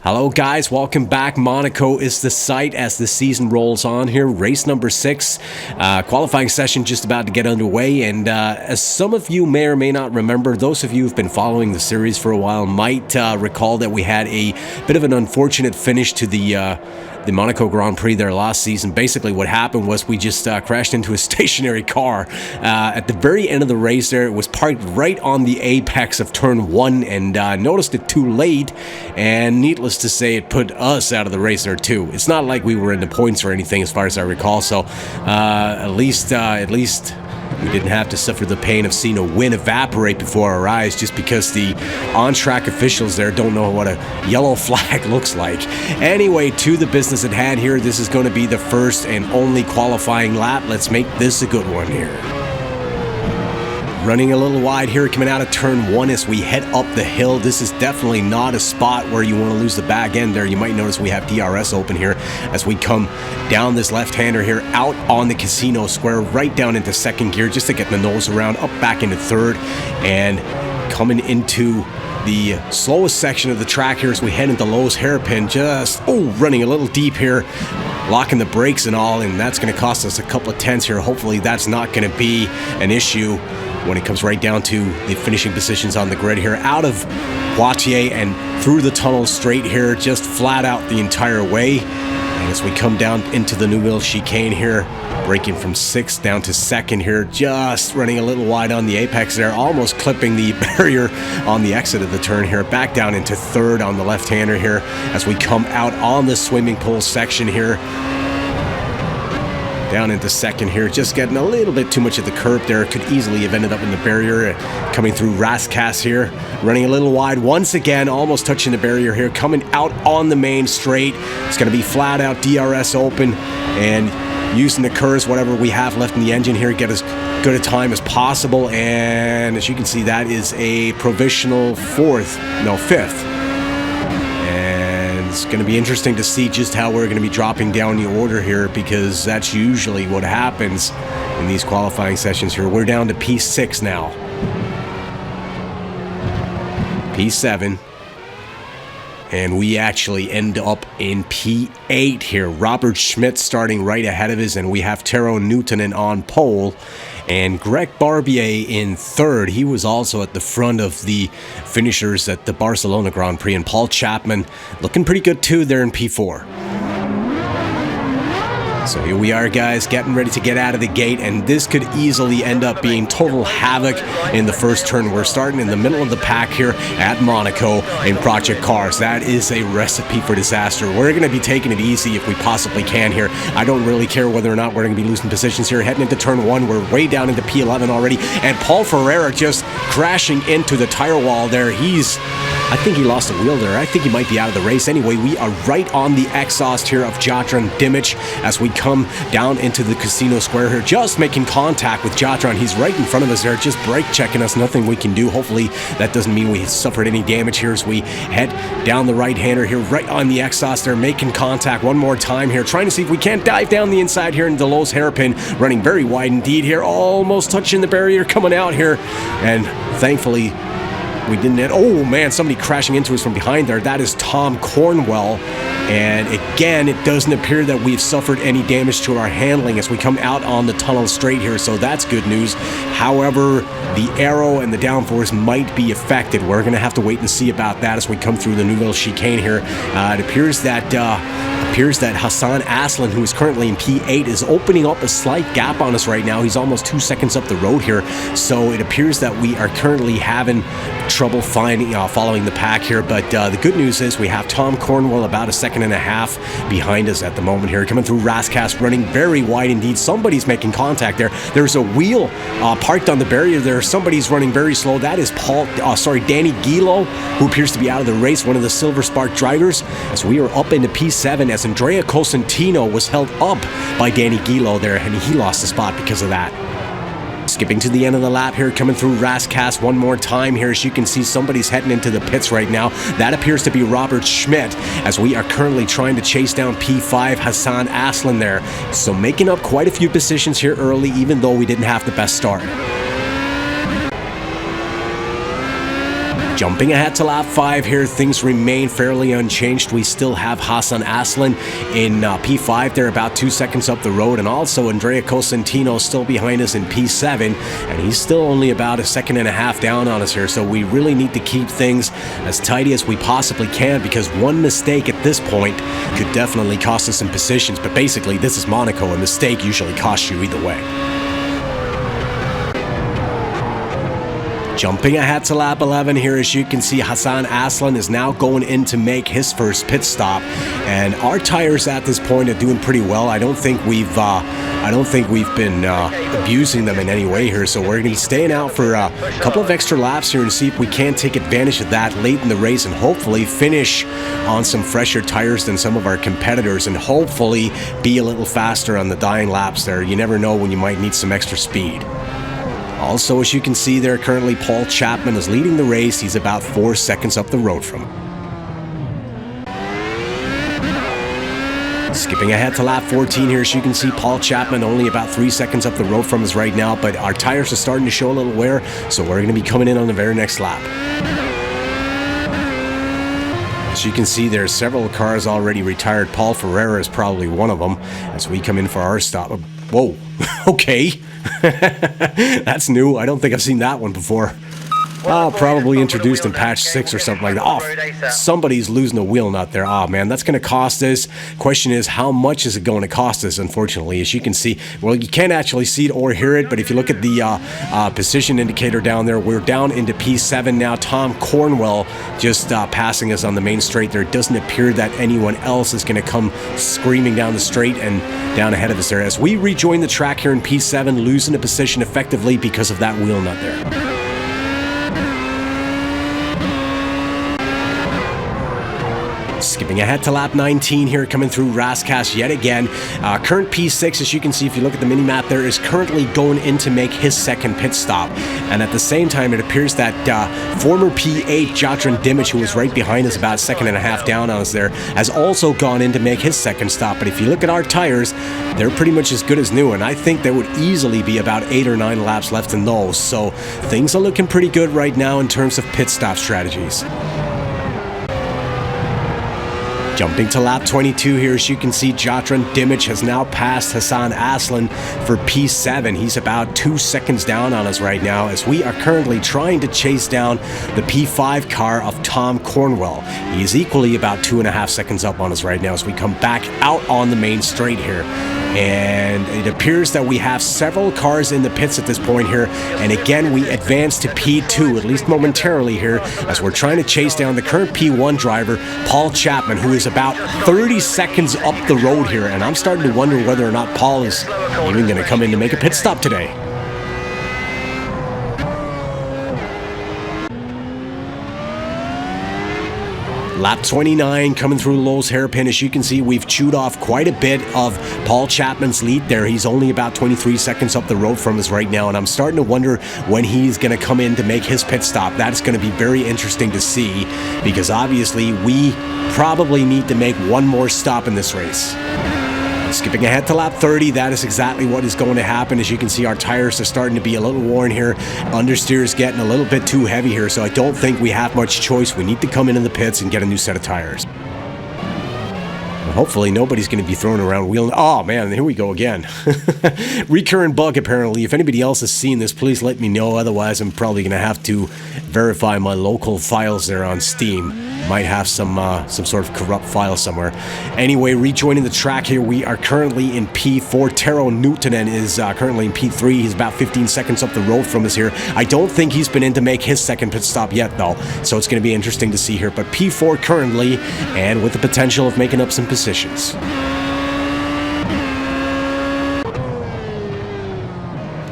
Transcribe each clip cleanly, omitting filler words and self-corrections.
Hello guys, welcome back. Monaco is the site as the season rolls on here. Race number 6, qualifying session just about to get underway. And as some of you may or may not remember, those of you who've been following the series for a while might recall that we had a bit of an unfortunate finish to the Monaco Grand Prix there last season. Basically what happened was we just crashed into a stationary car at the very end of the race there. It was parked right on the apex of turn 1 and noticed it too late, and needless to say, it put us out of the race there too. It's not like we were in the points or anything as far as I recall, so at least we didn't have to suffer the pain of seeing a win evaporate before our eyes just because the on-track officials there don't know what a yellow flag looks like. Anyway, to the business at hand here, this is going to be the first and only qualifying lap. Let's make this a good one here. Running a little wide here, coming out of turn 1 as we head up the hill. This is definitely not a spot where you want to lose the back end there. You might notice we have DRS open here as we come down this left-hander here, out on the casino square, right down into second gear just to get the nose around, up back into third, and coming into the slowest section of the track here as we head into Lowe's hairpin. Just, running a little deep here, locking the brakes and all, and that's going to cost us a couple of tenths here. Hopefully that's not going to be an issue when it comes right down to the finishing positions on the grid here. Out of Poitiers and through the tunnel straight here, just flat out the entire way. And as we come down into the Nvidia chicane here, breaking from 6th down to 2nd here, just running a little wide on the apex there, almost clipping the barrier on the exit of the turn here, back down into 3rd on the left-hander here as we come out on the swimming pool section here, down into 2nd here, just getting a little bit too much of the curb there. Could easily have ended up in the barrier. Coming through Rascasse here, running a little wide once again, almost touching the barrier here, coming out on the main straight. It's going to be flat out DRS open and using the curves, whatever we have left in the engine here, get as good a time as possible. And as you can see, that is a provisional 5th. It's going to be interesting to see just how we're going to be dropping down the order here, because that's usually what happens in these qualifying sessions here. We're down to P6 now. P7. And we actually end up in P8 here. Robert Schmidt starting right ahead of us, and we have Tero Newtonen on pole. And Greg Barbier in 3rd. He was also at the front of the finishers at the Barcelona Grand Prix. And Paul Chapman looking pretty good too there in P4. So here we are, guys, getting ready to get out of the gate, and this could easily end up being total havoc in the first turn. We're starting in the middle of the pack here at Monaco in Project Cars. That is a recipe for disaster. We're going to be taking it easy if we possibly can here. I don't really care whether or not we're going to be losing positions here. Heading into turn 1, we're way down into P11 already, and Paul Ferreira just crashing into the tire wall there. I think he lost a wheel there. I think he might be out of the race. Anyway, we are right on the exhaust here of Jatran Dimic as we come down into the casino square here, just making contact with Jatran. He's right in front of us there, just brake checking us. Nothing we can do. Hopefully that doesn't mean we suffered any damage here as we head down the right-hander here, right on the exhaust there, making contact one more time here, trying to see if we can't dive down the inside here into Lowe's hairpin, running very wide indeed here, almost touching the barrier coming out here, and thankfully we didn't hit. Oh man, somebody crashing into us from behind there. That is Tom Cornwell. And again, it doesn't appear that we've suffered any damage to our handling as we come out on the tunnel straight here, so that's good news. However, the aero and the downforce might be affected. We're going to have to wait and see about that as we come through the Newville chicane here. It appears that Hassan Aslan, who is currently in P8, is opening up a slight gap on us right now. He's almost 2 seconds up the road here, so it appears that we are currently having trouble following the pack here. But the good news is we have Tom Cornwell about 1.5 seconds behind us at the moment here, coming through Rascasse, running very wide indeed. Somebody's making contact there. There's a wheel parked on the barrier there. Somebody's running very slow. That is Danny Guilo, who appears to be out of the race, one of the Silver Spark drivers, as we are up into P7 as Andrea Cosentino was held up by Danny Guilo there, and he lost the spot because of that. Skipping to the end of the lap here, coming through Rascasse one more time here. As you can see, somebody's heading into the pits right now. That appears to be Robert Schmidt, as we are currently trying to chase down P5 Hassan Aslan there. So making up quite a few positions here early, even though we didn't have the best start. Jumping ahead to lap 5 here, things remain fairly unchanged. We still have Hassan Aslan in P5. They're about 2 seconds up the road, and also Andrea Cosentino still behind us in P7, and he's still only about a second and a half down on us here. So we really need to keep things as tidy as we possibly can, because one mistake at this point could definitely cost us some positions. But basically, this is Monaco. A mistake usually costs you either way. Jumping ahead to lap 11 here, as you can see, Hassan Aslan is now going in to make his first pit stop, and our tires at this point are doing pretty well. I don't think we've been abusing them in any way here, so we're going to be staying out for a couple of extra laps here and see if we can take advantage of that late in the race and hopefully finish on some fresher tires than some of our competitors, and hopefully be a little faster on the dying laps there. You never know when you might need some extra speed. Also, as you can see there, currently Paul Chapman is leading the race. He's about 4 seconds up the road from him. Skipping ahead to lap 14 here, as you can see, Paul Chapman only about 3 seconds up the road from us right now, but our tires are starting to show a little wear, so we're going to be coming in on the very next lap. As you can see, there's several cars already retired. Paul Ferreira is probably one of them as we come in for our stop. Whoa, okay. That's new. I don't think I've seen that one before. Probably introduced in patch 6 or something like that. Oh, somebody's losing a wheel nut there. Oh man, that's going to cost us. Question is, how much is it going to cost us? Unfortunately, as you can see, well, you can't actually see it or hear it, but if you look at the position indicator down there, we're down into P7 now. Tom Cornwell just passing us on the main straight there. It doesn't appear that anyone else is going to come screaming down the straight and down ahead of us there, as we rejoin the track here in P7, losing a position effectively because of that wheel nut there. Skipping ahead to lap 19 here, coming through Rascash yet again. Current P6, as you can see if you look at the mini-map there, is currently going in to make his second pit stop. And at the same time, it appears that former P8 Jotran Dimich, who was right behind us about a second and a half down on us there, has also gone in to make his second stop. But if you look at our tires, they're pretty much as good as new, and I think there would easily be about 8 or 9 laps left in those. So things are looking pretty good right now in terms of pit stop strategies. Jumping to lap 22 here, as you can see, Jotran Dimich has now passed Hassan Aslan for P7. He's about 2 seconds down on us right now, as we are currently trying to chase down the P5 car of Tom Cornwell. He is equally about 2.5 seconds up on us right now as we come back out on the main straight here. And it appears that we have several cars in the pits at this point here, and again we advance to P2, at least momentarily here, as we're trying to chase down the current P1 driver, Paul Chapman, who is about 30 seconds up the road here, and I'm starting to wonder whether or not Paul is even going to come in to make a pit stop today. Lap 29 coming through Lowe's hairpin. As you can see, we've chewed off quite a bit of Paul Chapman's lead there. He's only about 23 seconds up the road from us right now, and I'm starting to wonder when he's going to come in to make his pit stop. That's going to be very interesting to see, because obviously we probably need to make one more stop in this race. Skipping ahead to lap 30, that is exactly what is going to happen. As you can see, our tires are starting to be a little worn here. Understeer is getting a little bit too heavy here, so I don't think we have much choice. We need to come into the pits and get a new set of tires. Hopefully nobody's going to be throwing around wheel. Oh man, here we go again. Recurrent bug apparently. If anybody else has seen this, please let me know. Otherwise, I'm probably going to have to verify my local files there on Steam. Might have some sort of corrupt file somewhere. Anyway, rejoining the track here, we are currently in P4. Tero Newtonen is currently in P3. He's about 15 seconds up the road from us here. I don't think he's been in to make his second pit stop yet, though, so it's going to be interesting to see here. But P4 currently, and with the potential of making up some positions.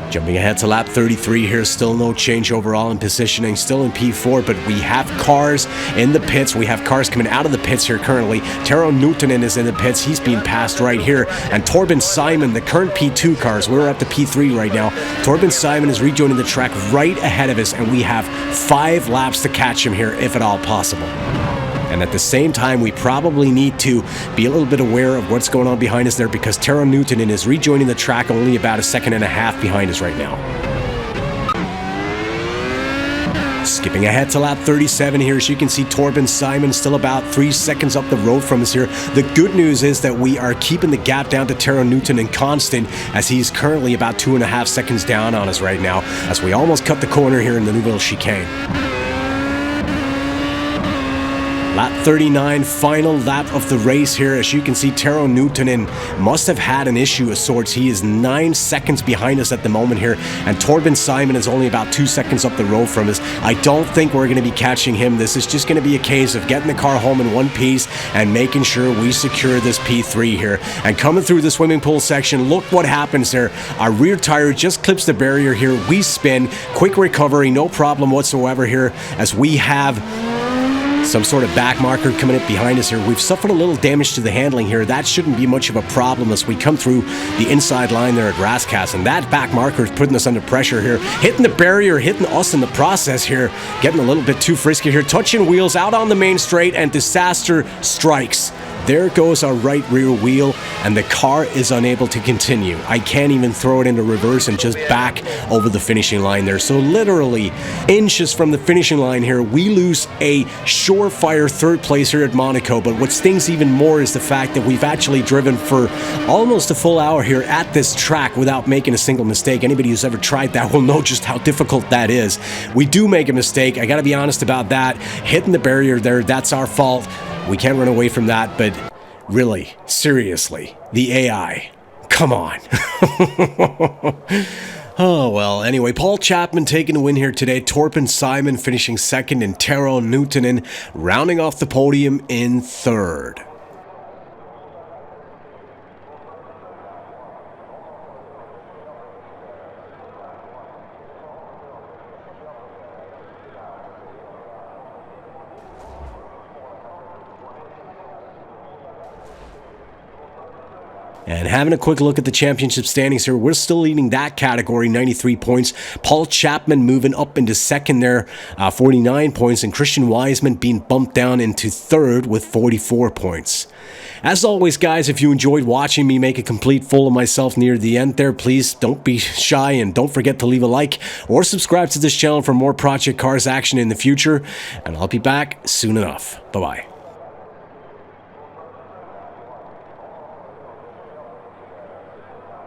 Jumping ahead to lap 33 here, still no change overall in positioning, still in P4, but we have cars in the pits. We have cars coming out of the pits here currently. Tero Newtonen is in the pits. He's being passed right here. And Torben Simon, the current P2 cars, we're up to P3 right now. Torben Simon is rejoining the track right ahead of us, and we have 5 laps to catch him here, if at all possible. And at the same time, we probably need to be a little bit aware of what's going on behind us there, because Tero Newtonen is rejoining the track only about 1.5 seconds behind us right now. Skipping ahead to lap 37 here, as you can see Torben Simon still about 3 seconds up the road from us here. The good news is that we are keeping the gap down to Taro Newton and constant, as he's currently about 2.5 seconds down on us right now, as we almost cut the corner here in the Nouvelle chicane. Lap 39, final lap of the race here. As you can see, Taro Newtonen must have had an issue of sorts. He is 9 seconds behind us at the moment here, and Torben Simon is only about 2 seconds up the road from us. I don't think we're going to be catching him. This is just going to be a case of getting the car home in one piece and making sure we secure this P3 here. And coming through the swimming pool section, look what happens there. Our rear tire just clips the barrier here. We spin, quick recovery, no problem whatsoever here, as we have some sort of back marker coming up behind us here. We've suffered a little damage to the handling here. That shouldn't be much of a problem as we come through the inside line there at Rascasse. And that back marker is putting us under pressure here. Hitting the barrier, hitting us in the process here. Getting a little bit too frisky here. Touching wheels out on the main straight, and disaster strikes. There goes our right rear wheel, and the car is unable to continue. I can't even throw it into reverse and just back over the finishing line there. So literally inches from the finishing line here, we lose a surefire third place here at Monaco. But what stings even more is the fact that we've actually driven for almost a full hour here at this track without making a single mistake. Anybody who's ever tried that will know just how difficult that is. We do make a mistake. I gotta be honest about that. Hitting the barrier there, that's our fault. We can't run away from that, but really, seriously, the AI, come on. Oh, well, anyway, Paul Chapman taking the win here today. Torben Simon finishing second, and Taro Newtonen rounding off the podium in third. And having a quick look at the championship standings here, we're still leading that category, 93 points. Paul Chapman moving up into second there, 49 points, and Christian Wiseman being bumped down into third with 44 points. As always, guys, if you enjoyed watching me make a complete fool of myself near the end there, please don't be shy and don't forget to leave a like or subscribe to this channel for more Project Cars action in the future. And I'll be back soon enough. Bye-bye.